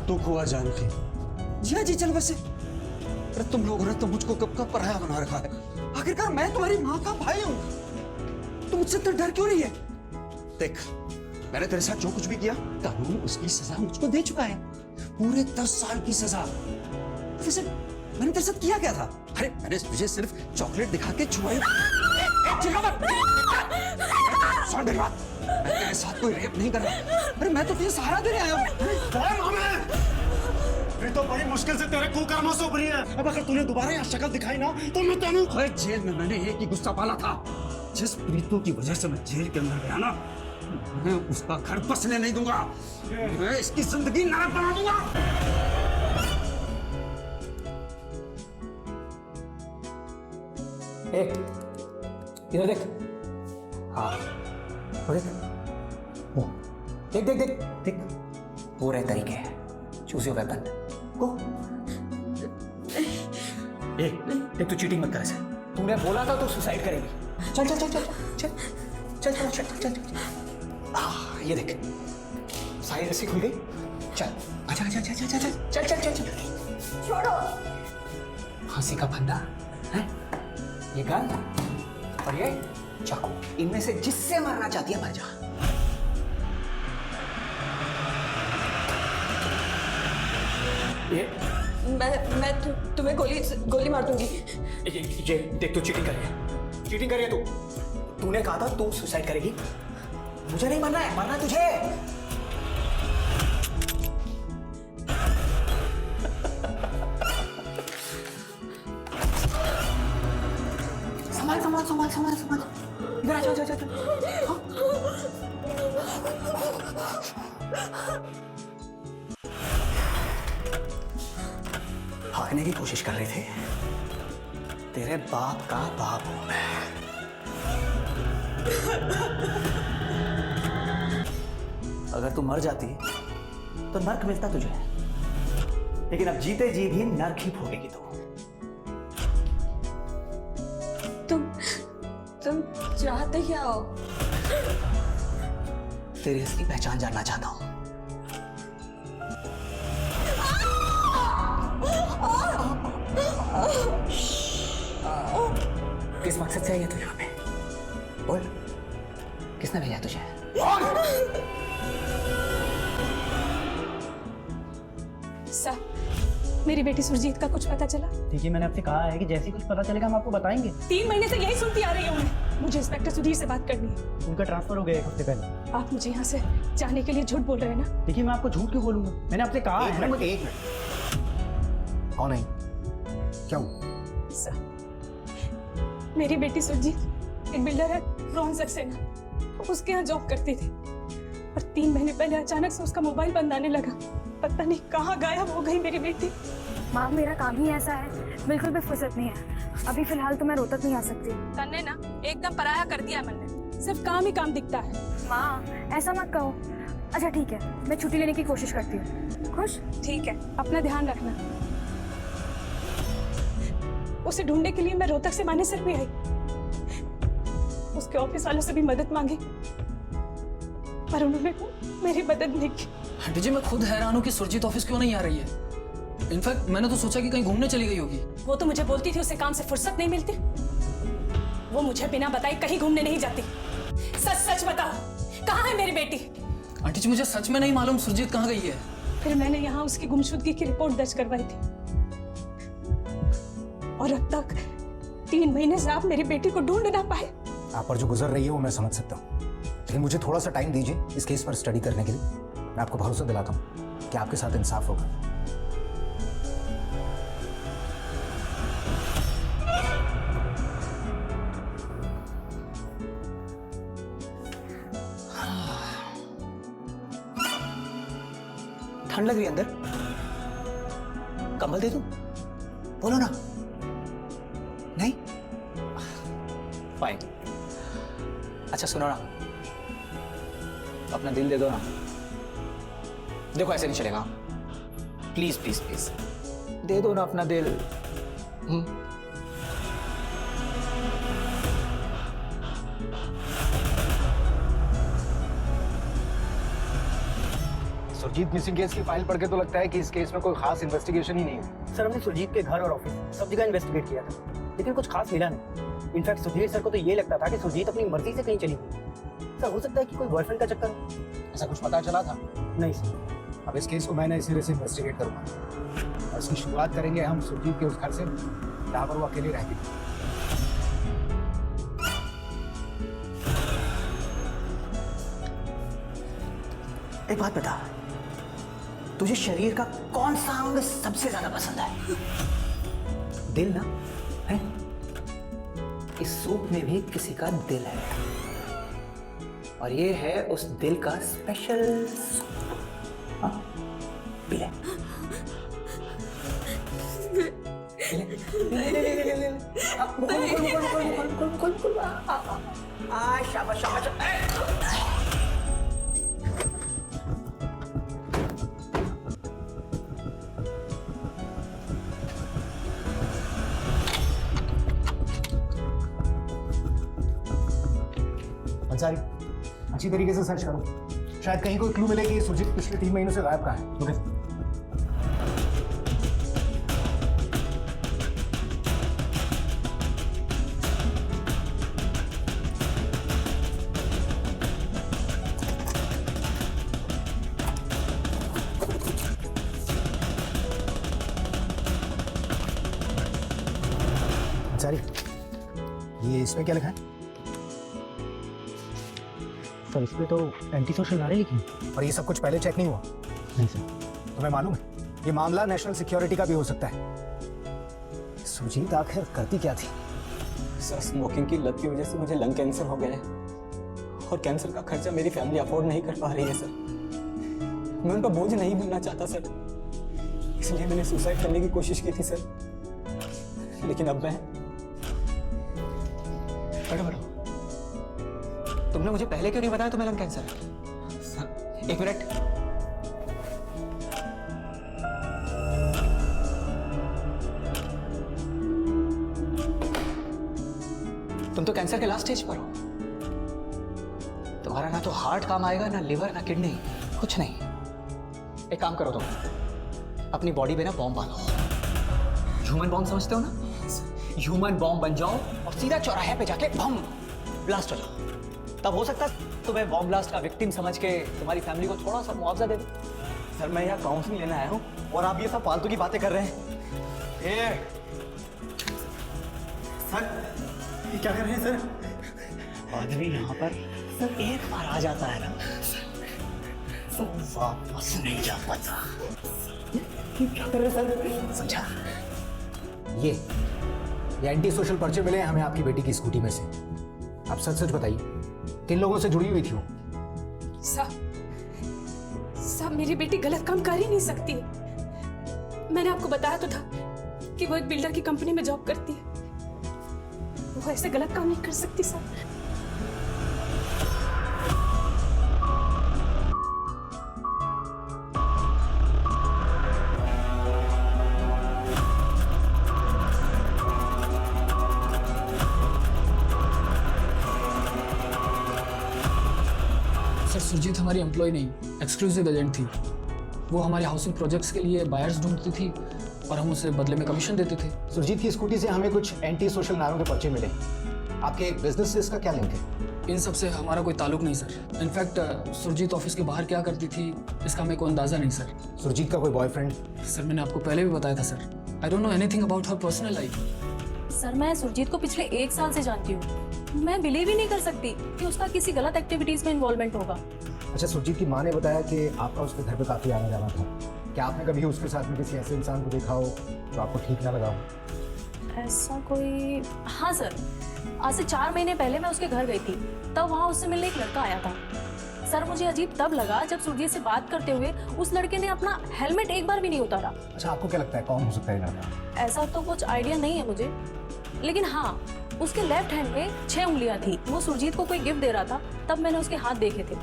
दुख हुआ जान के। जिया जी चल बसे। अरे तुम लोगों ने तो मुझको कब का पराया बना रखा है। आखिरकार मैं तुम्हारी माँ का भाई हूँ, तुम मुझसे तो डर क्यों रही है? देख, मैंने तेरे साथ जो कुछ भी किया, कानून उसकी सजा मुझको दे चुका है, पूरे 10 साल की सजा। वैसे मैंने तेरे साथ किया क्या था? अरे मैंने तुझे सिर्फ चॉकलेट दिखा के छुआई। चिल्ला मत। सुन मेरी बात, मैं तेरे साथ कोई रेप नहीं कर रहा। अरे मैं तो तुझे सहारा देने आया हूँ। ये तो बड़ी मुश्किल से तेरे कुकर्मों से उभरी है। अब अगर तूने दोबारा यहाँ शक्ल दिखाई ना तो मैं तेनू। अरे जेल में मैंने एक ही गुस्सा पाला था, जिस प्रीतों की वजह से मैं जेल के अंदर गया ना, मैं उसका घर बसने नहीं दूंगा। मैं इसकी जिंदगी नरक बना दूंगा। इधर देख। हाँ देख देख देख देख देख, पूरे तरीके। Choose your weapon. गो। देख, तू चीटिंग मत कर ऐसे। तूने बोला था तो सुसाइड करेगी। चल चल चल चल चल चल चल चल चल चल। ये देख, साइड रस्सी खुल गई। चल अच्छा अच्छा अच्छा अच्छा चल चल चल चल। छोड़ो। फांसी का फंदा है, ये गन और ये चाकू, इनमें से जिससे मरना चाहती है मर जा। ये मैं तुम्हें गोली मार दूंगी। ये देख, तू चीटिंग कर रही है, चीटिंग कर रही है तू। तूने कहा था तू सुसाइड करेगी। मुझे नहीं मरना है, मरना है तुझे। संभाल संभाल संभाल संभाल संभाल। इधर आ, चल चल चल। भागने की कोशिश कर रहे थे। तेरे बाप का बाप हूं मैं। अगर तू मर जाती तो नर्क मिलता तुझे, लेकिन अब जीते जी भी नर्क ही भोगेगी तू। तुम चाहते क्या हो? तेरी असली पहचान जानना चाहता हूं। किस मकसद से आई है तू यहाँ पे? बोल, किसने भेजा तुझे? सर, मेरी बेटी सुरजीत का कुछ पता चला? देखिए, मैंने आपसे कहा है कि जैसे ही कुछ पता चलेगा हम आपको बताएंगे। 3 महीने से यही सुनती आ रही हूँ मैं। मुझे इंस्पेक्टर सुधीर से बात करनी है। उनका ट्रांसफर हो गया 1 हफ्ते पहले। आप मुझे यहाँ से जाने के लिए झूठ बोल रहे हैं ना? देखिए, मैं आपको झूठ क्यों बोलूंगा? मैंने आपसे कहा है। एक मिनट। कौन है? क्या हुआ? सर, मेरी बेटी सुरजीत एक बिल्डर है, रोहन सक्सेना। उसके यहाँ जॉब करती थी और 3 महीने पहले अचानक से उसका मोबाइल बंद आने लगा। पता नहीं कहाँ गायब हो गई मेरी बेटी। माँ, मेरा काम ही ऐसा है, बिल्कुल भी फुर्सत नहीं है। अभी फिलहाल तो मैं रोहतक नहीं आ सकती। तन्ने ना एकदम पराया कर दिया मन ने, सिर्फ काम ही काम दिखता है। माँ, ऐसा मत कहो। अच्छा ठीक है, मैं छुट्टी लेने की कोशिश करती हूँ। खुश? ठीक है, अपना ध्यान रखना। उसे ढूंढने के लिए मैं रोहतक से मानेसर भी आई, उसके ऑफिस वालों से भी मदद मांगी, पर उन्होंने मेरी मदद नहीं की। आंटी जी, मैं खुद हैरान हूँ कि सुरजीत ऑफिस क्यों नहीं आ रही है। इनफैक्ट मैंने तो सोचा कि कहीं घूमने चली गई होगी। वो तो मुझे बोलती थी उसे काम से फुर्सत नहीं मिलती। वो मुझे बिना बताए कहीं घूमने नहीं जाती। सच सच बताओ, कहाँ है मेरी बेटी? आंटी जी, मुझे सच में नहीं मालूम सुरजीत कहाँ गई है। फिर मैंने यहाँ उसकी गुमशुदगी की रिपोर्ट दर्ज करवाई थी और अब तक 3 महीने से आप मेरी बेटी को ढूंढ ना पाए। आप पर जो गुजर रही है वो मैं समझ सकता हूँ, लेकिन मुझे थोड़ा सा टाइम दीजिए इस केस पर स्टडी करने के लिए। मैं आपको भरोसा दिलाता हूँ कि आपके साथ इंसाफ होगा। ठंड लग रही है अंदर, कंबल दे दूं? बोलो ना। नहीं? फाइन। अच्छा सुनो ना, अपना दिल दे दो ना। देखो ऐसे नहीं चलेगा, प्लीज प्लीज प्लीज दे दो ना अपना दिल। सुरजीत मिसिंग केस की फाइल पढ़ के तो लगता है कि इस केस में कोई खास इन्वेस्टिगेशन ही नहीं है। सर हमने सुरजीत के घर और ऑफिस सब जगह इन्वेस्टिगेट किया था, लेकिन कुछ खास मिला नहीं। इनफैक्ट सुधीर सर को तो ये लगता था कि सुरजीत अपनी मर्जी से कहीं चली गई। सर हो सकता है कि कोई बॉयफ्रेंड का चक्कर हो। ऐसा कुछ पता चला था? नहीं सर। अब इस केस को मैं नए सिरे से इन्वेस्टिगेट करूंगा और इसकी शुरुआत करेंगे हम सुरजीत के उस घर से जहाँ पर वो अकेले रहती थी। एक बात बता, तुझे शरीर का कौन सा अंग सबसे ज्यादा पसंद है? दिल ना है? इस सूप में भी किसी का दिल है और ये है उस दिल का स्पेशल सूप। हाँ? पी ले। शाबाश शाबाश। अंसारी, अच्छी तरीके से सर्च करो, शायद कहीं कोई क्लू मिले कि सुरजीत पिछले 3 महीनों से गायब कहाँ है। ओके। अंसारी, ये इसमें क्या लिखा है? सर इस पे तो एंटी सोशल नारे लिखी हैं। और ये सब कुछ पहले चेक नहीं हुआ? नहीं सर। तुम्हें मालूम है ये मामला नेशनल सिक्योरिटी का भी हो सकता है। सुरजीत आखिर करती क्या थी? सर स्मोकिंग की लत की वजह से मुझे लंग कैंसर हो गया है और कैंसर का खर्चा मेरी फैमिली अफोर्ड नहीं कर पा रही है सर। मैं उनका बोझ नहीं बनना चाहता सर, इसलिए मैंने सुसाइड करने की कोशिश की थी सर, लेकिन अब मैं बड़ो तुमने मुझे पहले क्यों नहीं बताया तुम्हें लंग कैंसर है? Sir 1 minute. तुम तो कैंसर के लास्ट स्टेज पर हो। तुम्हारा ना तो हार्ट काम आएगा, ना लिवर, ना किडनी, कुछ नहीं। एक काम करो, तुम अपनी बॉडी पे ना बॉम्ब बांधो। ह्यूमन बॉम्ब समझते हो ना? ह्यूमन बॉम्ब बन जाओ और सीधा चौराहे पे जाके बम ब्लास्ट हो जाओ। तब हो सकता है तुम्हें बॉम्ब ब्लास्ट का विक्टिम समझ के तुम्हारी फैमिली को थोड़ा सा मुआवजा दे दो। सर मैं यहाँ काउंसलिंग लेने आया हूँ और आप ये सब फालतू की बातें कर रहे हैं। सर ये क्या कर रहे हैं सर? आदमी यहाँ पर सर एक बार आ जाता है ना, सर वापस नहीं जा पाता। क्या कर रहे सर? समझा? ये एंटी सोशल पर्चे मिले हैं हमें आपकी बेटी की स्कूटी में से। आप सच सच बताइए, किन लोगों से जुड़ी हुई थी वो? साहब मेरी बेटी गलत काम कर ही नहीं सकती। मैंने आपको बताया तो था कि वो एक बिल्डर की कंपनी में जॉब करती है। वो ऐसे गलत काम नहीं कर सकती साहब। सर सुरजीत हमारी एम्प्लॉय नहीं, एक्सक्लूसिव एजेंट थी। वो हमारे हाउसिंग प्रोजेक्ट्स के लिए बायर्स ढूंढती थी और हम उसे बदले में कमीशन देते थे। सुरजीत की स्कूटी से हमें कुछ एंटी सोशल नारों के पर्चे मिले। आपके बिजनेस से इसका क्या लिंक है? इन सब से हमारा कोई ताल्लुक नहीं सर। इनफैक्ट सुरजीत ऑफिस के बाहर क्या करती थी इसका हमें कोई अंदाजा नहीं सर। सुरजीत का कोई बॉयफ्रेंड? सर मैंने आपको पहले भी बताया था sir, I don't know anything about her personal life. Sir मैं सुरजीत को पिछले 1 साल से जानती हूँ। मैं बिलीव ही नहीं कर सकती कि उसका किसी गलत एक्टिविटीज में इन्वॉल्वमेंट होगा। अच्छा, सुरजीत की माँ ने बताया कि आपका उसके घर पे काफी आना जाना था। क्या आपने कभी उसके साथ में किसी ऐसे इंसान को देखा हो जो आपको ठीक ना लगा हो? ऐसा कोई? हाँ सर, आज से 4 महीने पहले मैं उसके घर गई थी, तब वहाँ उससे मिलने एक लड़का आया था। सर मुझे अजीब तब लगा जब सुरजीत से बात करते हुए उस लड़के ने अपना हेलमेट एक बार भी नहीं उतारा। अच्छा, आपको क्या लगता है कौन हो सकता है लड़का? ऐसा तो कुछ आइडिया नहीं है मुझे, लेकिन हाँ उसके लेफ्ट हैंड में 6 उंगलियां थी। वो सुरजीत को कोई गिफ्ट दे रहा था, तब मैंने उसके हाथ देखे थे।